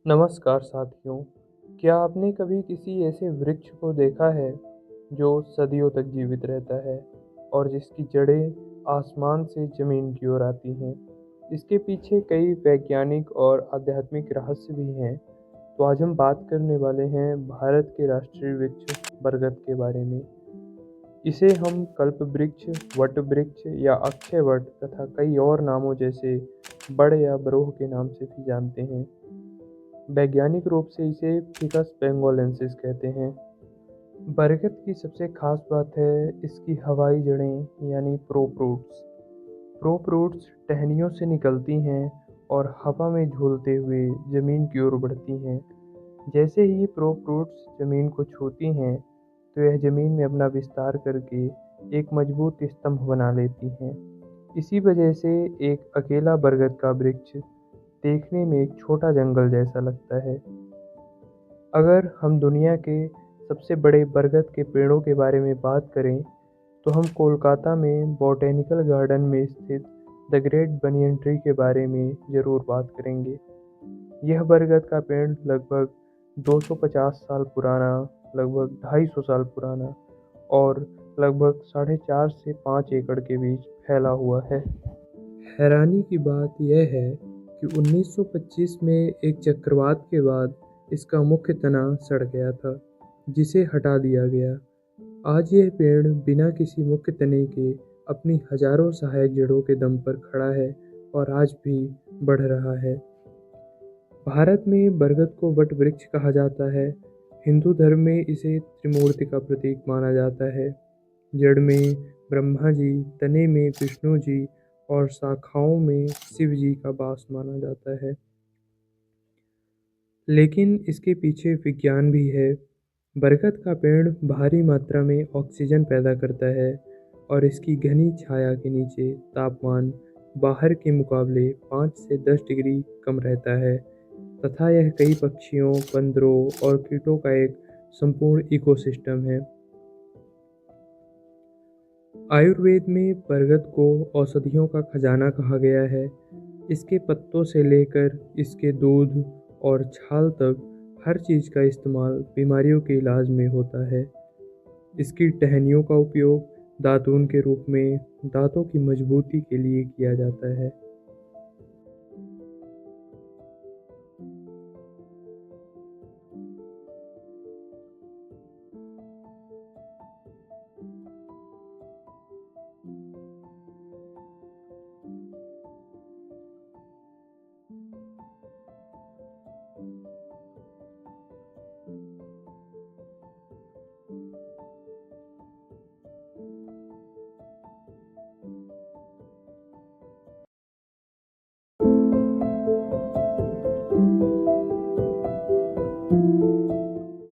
नमस्कार साथियों, क्या आपने कभी किसी ऐसे वृक्ष को देखा है जो सदियों तक जीवित रहता है और जिसकी जड़ें आसमान से ज़मीन की ओर आती हैं? इसके पीछे कई वैज्ञानिक और आध्यात्मिक रहस्य भी हैं। तो आज हम बात करने वाले हैं भारत के राष्ट्रीय वृक्ष बरगद के बारे में। इसे हम कल्प वृक्ष, वट वृक्ष या अक्षय वट तथा कई और नामों जैसे बड़ या बरोह के नाम से भी जानते हैं। वैज्ञानिक रूप से इसे फिकस बेंगोलेंसिस कहते हैं। बरगद की सबसे खास बात है इसकी हवाई जड़ें यानी प्रोप्रूट्स। प्रोप्रूट्स टहनियों से निकलती हैं और हवा में झूलते हुए ज़मीन की ओर बढ़ती हैं। जैसे ही प्रोप्रूट्स ज़मीन को छूती हैं तो यह ज़मीन में अपना विस्तार करके एक मजबूत स्तंभ बना लेती हैं। इसी वजह से एक अकेला बरगद का वृक्ष देखने में एक छोटा जंगल जैसा लगता है। अगर हम दुनिया के सबसे बड़े बरगद के पेड़ों के बारे में बात करें, तो हम कोलकाता में बॉटेनिकल गार्डन में स्थित द ग्रेट बनियन ट्री के बारे में ज़रूर बात करेंगे। यह बरगद का पेड़ लगभग 250 साल पुराना, लगभग 250 साल पुराना और लगभग 4.5 से 5 एकड़ के बीच फैला हुआ है। हैरानी की बात यह है कि 1925 में एक चक्रवात के बाद इसका मुख्य तना सड़ गया था, जिसे हटा दिया गया। आज यह पेड़ बिना किसी मुख्य तने के अपनी हजारों सहायक जड़ों के दम पर खड़ा है और आज भी बढ़ रहा है। भारत में बरगद को वट वृक्ष कहा जाता है। हिंदू धर्म में इसे त्रिमूर्ति का प्रतीक माना जाता है। जड़ में ब्रह्मा जी, तने में विष्णु जी और शाखाओं में शिव जी का वास माना जाता है। लेकिन इसके पीछे विज्ञान भी है। बरगद का पेड़ भारी मात्रा में ऑक्सीजन पैदा करता है और इसकी घनी छाया के नीचे तापमान बाहर के मुकाबले 5 से 10 डिग्री कम रहता है तथा यह कई पक्षियों, बंदरों और कीटों का एक संपूर्ण इकोसिस्टम है। आयुर्वेद में बरगद को औषधियों का खजाना कहा गया है। इसके पत्तों से लेकर इसके दूध और छाल तक हर चीज़ का इस्तेमाल बीमारियों के इलाज में होता है। इसकी टहनियों का उपयोग दातून के रूप में दांतों की मजबूती के लिए किया जाता है।